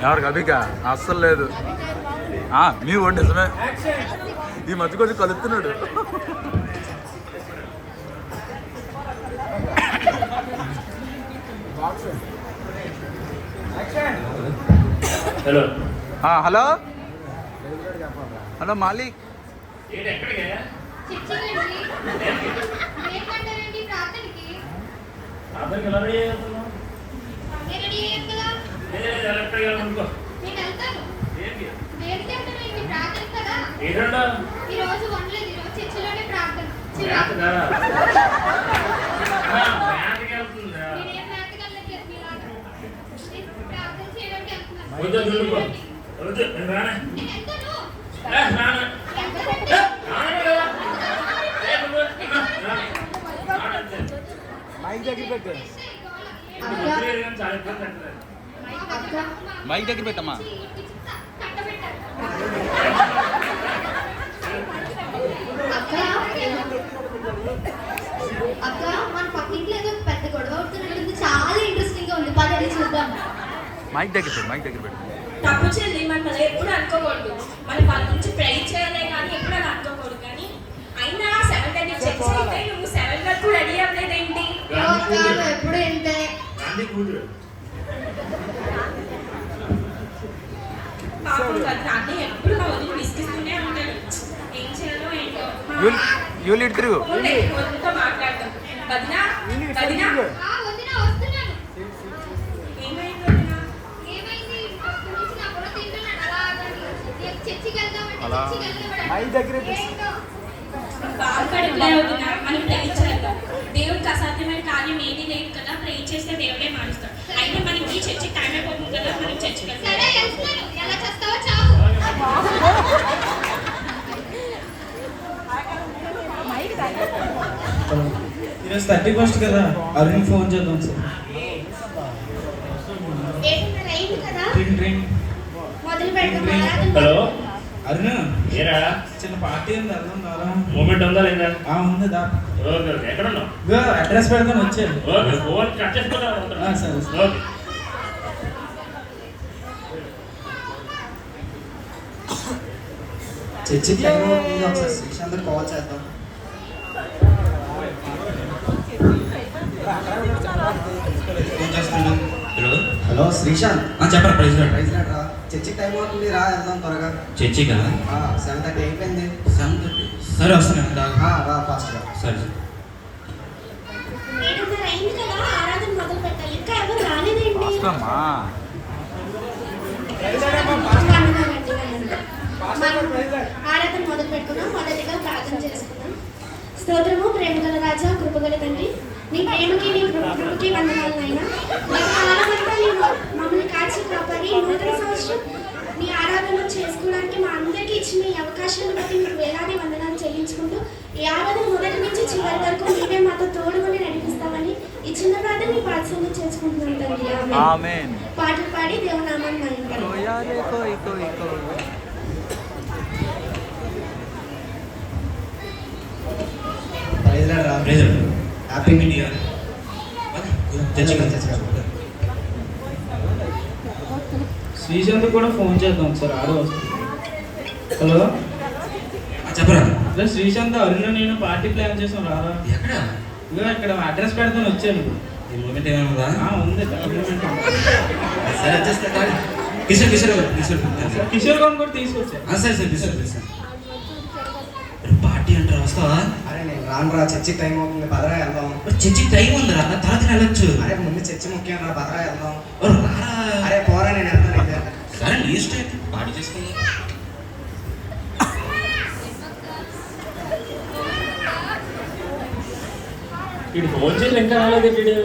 ఎవరికి అభిక అస్సలు లేదు. మీ ఓడి నిజమే, ఈ మధ్య కొంచెం కలుపుతున్నాడు. Hello hello hello Malik. Mike దగ్గర పెట్టమ్మా. అక్క మన పక్కింట్లో ఏదో పెద్ద గొడవ అవుతున్నట్టుంది, చాలా ఇంట్రెస్టింగ్ గా ఉంది. పదండి చూద్దాం. మైక్ దగ్గర పెట్టు, మైక్ దగ్గర పెట్టు. తప్పు చెల్లి, మనం అలా ఎప్పుడు అనుకోకూడదు. మన వాళ్ళ గురించి ప్రే చేయాలే కానీ ఎప్పుడు అలా అనుకోకూడదు. కానీ అయినా 7:30 చెక్ అయితే నువ్వు 7 వరకు రెడీ అవ్వలేదేంటి? ఎప్పుడు ఏంటే పాపం కదా, అన్నీ ఎప్పుడు మా వదిలి విసిగిస్తూనే ఉంటాడు. ఏం చేయాలో ఏంటో వదిలితో మాట్లాడతాం. వదినా వదినా ఏమైంది వదినా? బాధపడలే వదినా, మనం ప్రే చేద్దాం. దేవుడికి అసాధ్యమైన కార్యం ఏది లేదు కదా, ప్రే చేస్తే దేవుడే మారుస్తాడు. అయితే మనకి చర్చి టైం అయిపోతుంది కదా, మనం చర్చికి వెళ్తాం. ఈరోజు 31st కదా, అరుణ్ ఫోన్ చేద్దాం సార్. హలో అరుణ్, ఏరా చిన్న పార్టీ ఉంది, అర్థం కాదా? మూమెంట్ ఉందా లేదా? ఉంది దా. ఓకే, ఎక్కడ ఉన్నావు? అడ్రస్ పెడతాను, వచ్చాను. ఓకే, ఫోన్ కట్ చేసుకుంటా. సరే ఓకే. చర్చికి ఒకసారి శ్రీశాంత్ కాల్ చేద్దాం. హలో హలో శ్రీశాంత్, చెప్పరా ప్రైజ్ ప్రైజ్ రా. చర్చికి టైం అవుతుంది, రా వెళ్దాం త్వరగా. చర్చికా? 7:30 అయిపోయింది. 7:30. సరే వస్తున్నాను. రా ఫాస్ట్గా. సరే సరే. ఆరాధన మొదలు పెట్టాలి, ఇంకా ఎవరు రాలేదేంటి? ఆరాధన మొదలు పెట్టుకున్నాం. మొదటిగా ప్రార్థన చేసుకున్నాం. స్తోత్రము ప్రేమగల రాజా, కృపగల తండ్రి, నీ ప్రేమకి నీ కృపకి వందనాలైనా. కాలమంతా నీ మమ్మల్ని కాచి కాపాడి నూతన సంవత్సరం నీ ఆరాధన చేసుకోవడానికి మా అందరికీ ఇచ్చిన ఈ అవకాశాన్ని బట్టి మీకు వేలాది వందనాలు చెల్లించుకుంటూ, ఈ ఆరాధన మొదటి నుంచి చివరి వరకు నీవే మాతో తోడుకొని నడిపిస్తామని ఈ చిన్న ప్రార్థన నీ పాఠశాలలో చేసుకుంటున్నాం తండ్రి. ఆమేన్. పాటలు పాడి దేవునామాన్ని మహిమపరచాలి. Happy new year. శ్రీశాంత్ కూడా ఫోన్ చేద్దాం సార్, ఆడో వస్తుంది. హలో చెప్పరా. శ్రీశాంత్, అరుణ్ నేను పార్టీ ప్లాన్ చేసాం, రారా? ఎక్కడ? ఇక్కడ అడ్రస్ పెడతాను, వచ్చాను. ఈ మూమెంట్ ఏమైనా ఉందా? ఉంది. సరే వచ్చేస్తా. కిషోర్ గౌడ్ కూడా తీసుకొచ్చా. సరే సరే తీసుకొచ్చేస్తా. పార్టీ అంటారా, వస్తావా? అరే నేను రానురా, చర్చికి టైం అవుతుంది, పదరా వెళ్దాం. చర్చికి టైం ఉందిరా, తర్వాత వెళ్ళొచ్చు. అరే ముందు చర్చి ముఖ్యం రా, పదరా వెళ్దాం. రారా. అరే పోరా, నేను వెళ్తాను అయితే. సరే నీ ఇష్టం, పార్టీ చేసుకుందాం. వీడు ఫోన్ చేసి ఇంకా రాలేదు. వీడు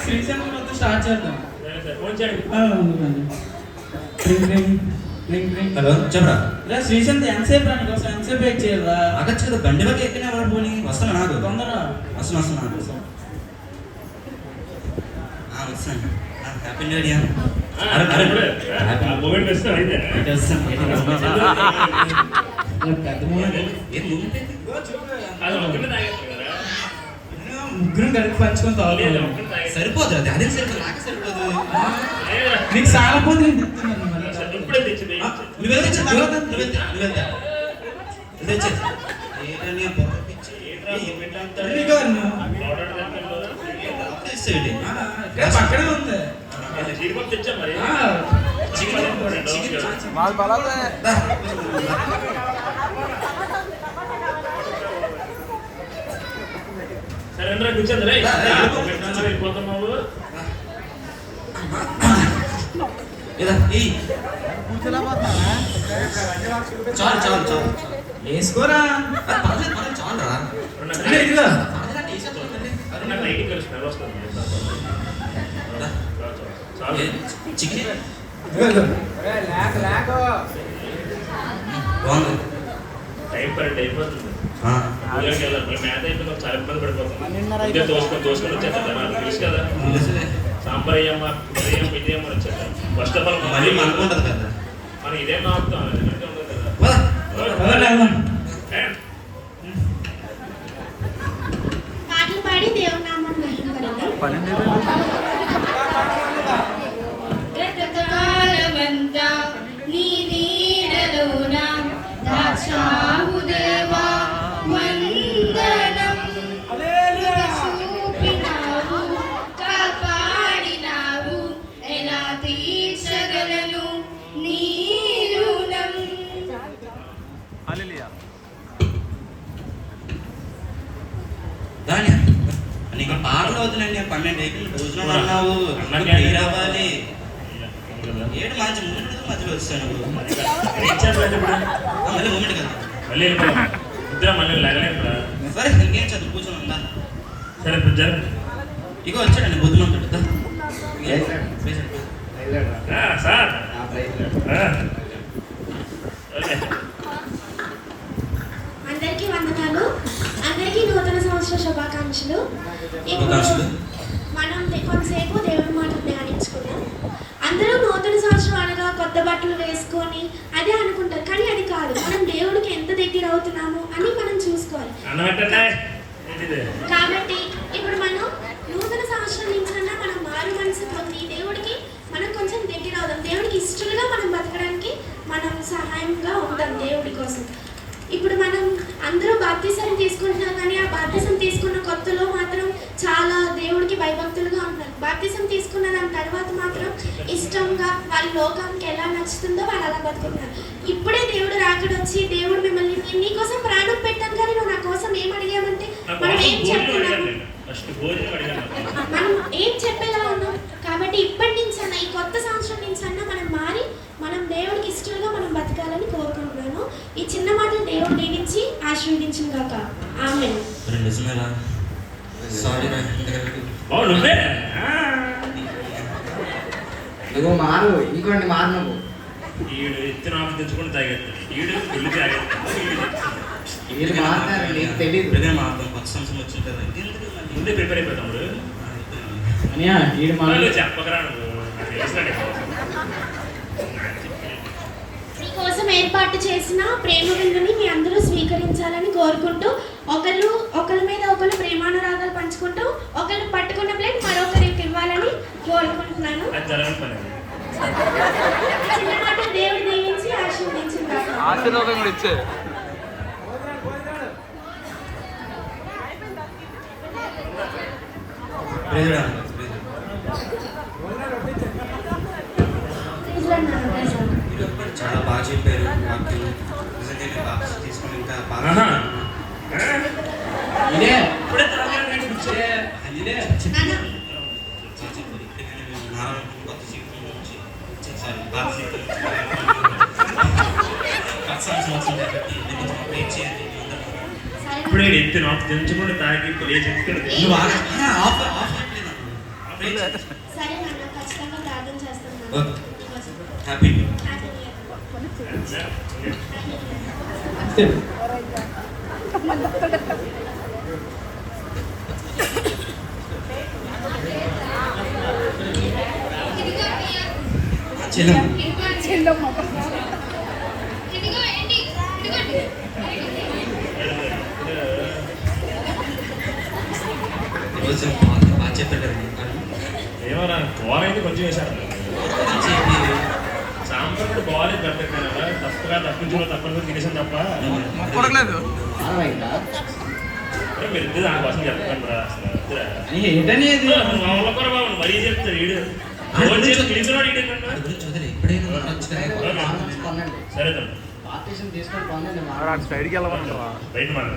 శ్రీశాంత్ స్టార్ట్ చేద్దాం. ఫోన్ చేయండి. హలో చెప్పరా. శ్రీశాంత్ ఎంతసేపు రాని కోసం ఎంతసేపు వెయిట్ చేయాలా? అగచ్చు కదా, బండి వరకు ఎక్కినా ఎవరు పోనీ. వస్తాను నాకు తొందరగా వస్తాను. వస్తాను. Happy new year. మూమెంట్ వస్తాం అయితే పెద్ద మూమెంట్. ఏం మూమెంట్? ముగ్గురం కలిపి పంచుకొని లేదు, తాగుతాం. ఒక్కటి తాగేసి. సరిపోదు అది అదే సరిపోదు నాకే సరిపోదు లేదురా. నీకు సాలపోతే నేను చెప్తున్నాను మళ్ళీ. అసలు ఇప్పుడే తెచ్చింది నువ్వు వెళ్తే ఏంటని బొక్క పిచ్చి ఇదిగో అన్న. ఇక్కడ పక్కనే ఉంది. జీడిపప్పు తెచ్చా మరి ఆ, మాది బలాదే. సరే రా కూర్చోండి రే వెళ్ళిపోతున్నావు చాలు చాలు చాలు వేసుకోరా. పర్లేదు పర్లేదు చాలు రా అరే, ఇదిగో. నాకు లైటింగ్ కలిసి స్మెల్ వస్తుంది చాలు చికెన్ ఇదిగో, ఇదిగో. బాగుంది టైం అయిపోతుంది ఊళ్ళోకి వెళ్ళాలి మళ్ళీ మ్యాథ్ అయిపోయింది చాలా ఇబ్బంది పడిపోతాం ఇంకా దోసుకొని వచ్చేస్తాను నాకు తెలుసు కదా తెలుసులే. సాంబార్ అయ్యమ్మ ఇదేమ్మ వచ్చేస్తాం ఫస్ట్ ఆఫ్ ఆల్ మళ్ళీ మనకు ఉంటుంది కదా మనం ఇదేం ఆపుతాం ఎందుకంటే ఉండదు కదా పదండి, వెళ్దాం. పాటలు పాడి దేవుని నామాన్ని మహిమపడదాం. పన్నెండు బ్రతకాలమంతా నీ నీడలోన దాచావుదేవా వందనం. చూపినావు కాపాడినావు ఎలా తీర్చగలను నీ రుణం. హల్లెలూయా. దాని నీకు పాటలు అవుతున్నాయండి 12 ఏకలు భోజనం అన్నావు అన్నాకే. నీరు అవ్వాలి ఏడు మంచి మూమెంట్ మధ్యలో వచ్చాను ఏం చేస్తాను ఇప్పుడు మళ్ళీ మూమెంట్ కదా మళ్ళీ వెళ్ళిపోయాం ఇద్దరం మళ్ళీ లేగలేము రా సరే ఇంకేం చదువు కూర్చొని ఉందా సరే ఇప్పుడు జరుగు ఇగో వచ్చాడండి బుద్ధిమంతుడు సార్ ఓకే అందరికీ వందనాలు. అందరికీ నూతన సంవత్సర శుభాకాంక్షలు. ఇప్పుడు శుభాకాంక్షలు. మనం కొంతసేపు దేవుని మాటలు ధ్యానించుకుందాం. అందరూ నూతన సంవత్సరం అనగా కొత్త బట్టలు వేసుకొని అదే అనుకుంటారు, కానీ అది కాదు. మనం దేవుడికి ఎంత దగ్గర అవుతున్నాము అని మనం చూసుకోవాలి. అన్నం పెట్టండి ఏంటిది కాబట్టి ఇప్పుడు మనం నూతన సంవత్సరం నుంచన్నా మనం మారు మనసు పొంది దేవుడికి మనం కొంచెం దగ్గర అవుదాం. దేవుడికి ఇష్టలుగా మనం బతకడానికి మనం సహాయంగా ఉంటాం దేవుడి కోసం. ఇప్పుడు మనం అందరూ బాప్తిసం తీసుకుంటున్నాం, కానీ ఆ బాప్తిసం తీసుకున్న కొత్తలో మాత్రం చాలా దేవుడికి భయభక్తులుగా ఉంటున్నారు. బాప్తిసం తీసుకున్న దాని తర్వాత మాత్రం ఇష్టంగా వాళ్ళ లోకానికి ఎలా నచ్చుతుందో వాళ్ళు అలా బతుకుతున్నారు. ఇప్పుడే దేవుడు రాకడొచ్చి దేవుడు మిమ్మల్ని నీకోసం ప్రాణం పెట్టాను, కానీ నువ్వు నా కోసం ఏం అడిగామంటే మనం ఏం చెప్తున్నాము, ఫస్ట్ భోజనం అడిగాను మనం ఏం చెప్పేలా ఉన్నాం. కాబట్టి ఇప్పటి నుంచి అన్న ఈ కొత్త సంవత్సరం నుంచి అన్న మనం మారి మనం దేవుడికి ఇష్టంగా మనం బతకాలని కోరుకుంటున్నాను. ఈ చిన్న మాటలు దేవుడు దీవించి ఆశీర్వదించిన గాక. ఆమేన్. నిజమేరా సారీ రా బాబు నువ్వే నువ్వు మారు ఇంకోండి మారు నువ్వు ఈడు ఎత్తిన ఆఫ్ తెచ్చుకొని తాగేస్తాడు ఈడు పెళ్లి తాగేస్తాడు వీళ్ళు మారుతారు నీకు తెలియదు. ఇప్పుడుగా మారుతాం కొత్త సంవత్సరం వచ్చింది కదా ఇంకెందుకు మళ్ళీ? ముందే ప్రిపేర్ అయిపోతాం అనియా, ఈడు మా చెప్పకరా నువ్వు నాకు తెలుసు మీకోసం ఏర్పాటు చేసిన ప్రేమ విందుని మీ అందరూ స్వీకరించాలని కోరుకుంటూ ఒకరి మీద ఒకరు ప్రేమానురాగాలు పంచుకుంటూ ఒకరు పట్టుకున్న ప్లేట్ మరొకరికి ఇవ్వాలని కోరుకుంటున్నాను. అది జరగని పని చిన్న మాట దేవుడు దీవించి ఆశీర్వదించిన గాక. ఆశీర్వాదం కూడా ఇచ్చే. ప్రేజరా చాలా బాగా చెప్పారు వాక్యం. నిజంగా నేను బాప్తిసం తీసుకొని ఇంకా బాగా ఇదే ఇప్పుడే తాగాను నేను కూర్చో. ఇదే నాన్న, కొత్త జీవితం నుంచి సారీ పాత జీవితం కొత్త సంవత్సరం కాబట్టి నేను ప్రేర్ చేయండి మీ అందరూ. సరే ఇప్పుడే ఎత్తిన ఆఫ్ తెచ్చుకొని తాగి ప్లే చెప్తాడు నువ్వు ఆఫ్ అయిపోయింది ప్రేర్ చేయి. సరే నాన్న, ఖచ్చితంగా ప్రార్థన చేస్తాను. Okay. Happy new year. Happy new year. చెల్లెమ్మ ఇదిగో ఏంటి ఇదిగోండి. కొంచెం బాగా చెప్పారు ఏమన్నా గోర అయితే కొంచెం వేశారు సాంబార్ గోర పెడతారు కదా తప్పుగా తప్పని తినేసాను తప్ప కొడకలేదు మీరు ఇద్దరు దానికోసం చెప్తాను రా అసలు ఏంటని అది మా ఊళ్ళో కూడా బాబు మరీ చెప్తారు వీడు పిలిచినాడు ఎప్పుడైనా మారచ్చు కదా. సరే తమ్ముడు పార్టీషన్ తీసుకొని పొందండి సైడ్కి వెళ్ళమన్నారా బయట మాట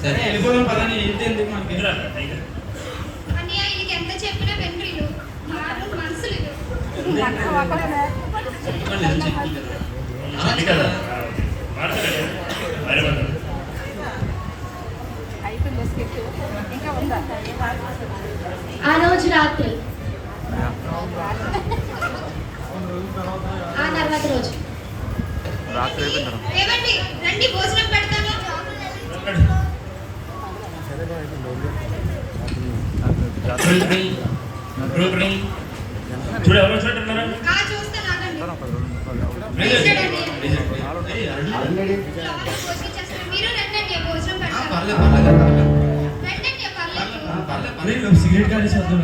సరే వెళ్ళిపోదాం పదని ఏంటి ఎందుకు మనకి అన్నయ్య ఈయనకి ఎంత చెప్పినా వెంట్రు వీళ్ళు మారు మనసులు వీళ్ళు. చెప్పి కదా మాట్లాడే మరి ఆ రోజు రాత్రి ఆ తర్వాత రోజు రాత్రి అయిపోయిందా ఏమండి రండి భోజనం పెడతాను చూడు ఎవరు వచ్చినట్టున్నారా చూస్తాను ఆగండి వేసాడండి. లోపల భోజనం చేస్తారు. మీరు రండి భోజనం పెడతాను పర్లేదు పర్లేదు రండి పర్లేదు పర్లేదు సిగరెట్ కానీ చేద్దాం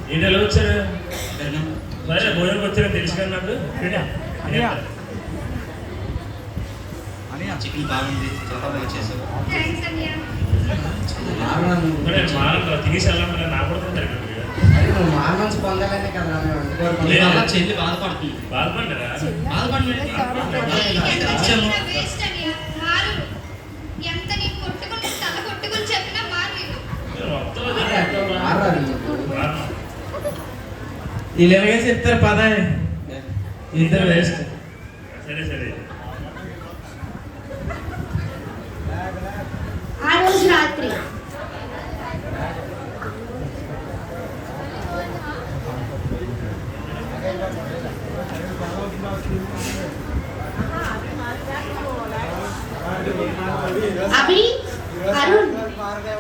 ఏంటి ఎలా వచ్చారు సరే భోజనం వచ్చారని తెలుసు కదా నాకు చికెన్ బాగుంది చాలా బాగా చేసావు థ్యాంక్స్ అన్నయ్య మారంలో తినేసి వెళ్ళాలి నా కూడా నువ్వు మార్మన్స్ పొందాలనే కదా మేము వండుకోవాలి. నీ వల్ల చెల్లి బాధపడుతుంది బాధపడ్డారా వేస్ట్ అన్నయ్య మారు ఎంత నీకు కొట్టుకుని తల కొట్టుకుని చెప్పినా మారు వీళ్ళు. మారాలి. ఇలాగే చెప్తారు పద ఇద్దరు వేస్ట్ సరే సరే ఆ రోజు రాత్రి అభి అరుణ్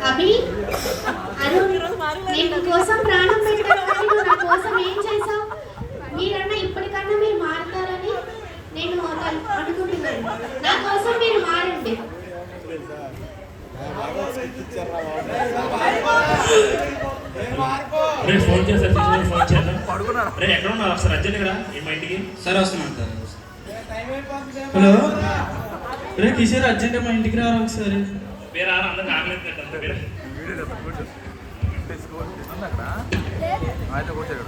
అభి అరుణ్ నేను కోసం ప్రాణం పెట్టాను కానీ నువ్వు నా కోసం ఏం చేసావు మీరన్నా ఇప్పటికన్నా మీరు మారుతారని నేను అనుకుంటున్నాను నా కోసం మీరు మారండి రేపు ఫోన్ చేస్తారు ఫోన్ చేద్దాం పడుకున్నారా రే ఎక్కడ ఉన్నారు ఒకసారి అర్జెంట్ ఇక్కడ మా ఇంటికి సరే వస్తున్నాను సార్ హలో రే కిషోర్ అర్జెంట్ మా ఇంటికి రారా ఒకసారి వేరే అందరికి ఆగలేదు అంత వేరే వీడియో తెస్తుంది అక్కడ అయితే కొట్టాడు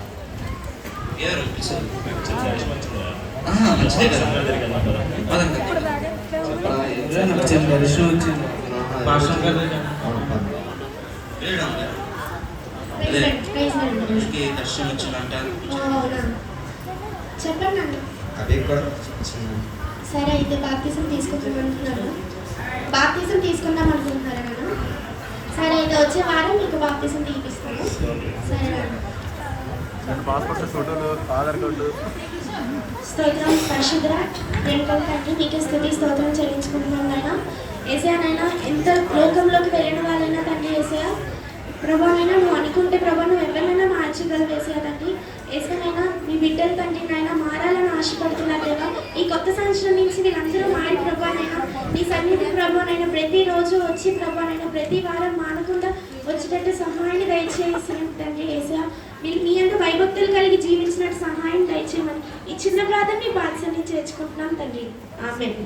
ఏదో పిలిచారు. వచ్చిందా మంచిదే కదా పదండి. నాకు చిన్న దర్శనం వచ్చింది భాషం గారి వెళ్ళడం ప్రైజ్ లార్డ్. రోజుకి దర్శనం వచ్చిందంట అవునా చెప్పండి అన్న అవి కూడా వచ్చింది. సరే అయితే బాప్తిజం తీసుకుందామంటున్నాను బాప్తిజం తీసుకుందాం అనుకుంటున్నారా నన్ను సరే అయితే వచ్చే వారం మీకు బాప్తిజం తీపిస్తాను సరే రెండు పాస్పోర్ట్ ఫోటోలు ఆధార్ కార్డు స్తోత్రం పరిశుద్ర ప్రేమకల తండ్రి మీకే స్తుతి స్తోత్రం చెల్లించుకుంటున్నాం నాయన ఏసయానైనా ఎంత లోకంలోకి వెళ్ళిన వాళ్ళైనా తండ్రి ఏసయా ప్రభానైనా నువ్వు అనుకుంటే ప్రభా నువ్వు ఎవరినైనా మార్చగలవు ఏసయా తండ్రి ఏసనైనా మీ బిడ్డలు తండ్రి నాయన మారాలని ఆశపడుతున్నారు దేవా ఈ కొత్త సంవత్సరం నుంచి వీళ్ళందరూ మారి ప్రభానైనా నీ సన్నిధి ప్రభానైనా ప్రతిరోజు వచ్చి ప్రభానైనా ప్రతి వారం మానకుండా వచ్చేటట్టు సహాయాన్ని దయచేసి తండ్రి ఏసయా మీరు మీ అంత భయభక్తులు కలిగి జీవించినట్టు సహాయం దయచేయమని ఈ చిన్న ప్రార్థన మీ బాధ్యతని చేర్చుకుంటున్నాం తండ్రి ఆమేన్.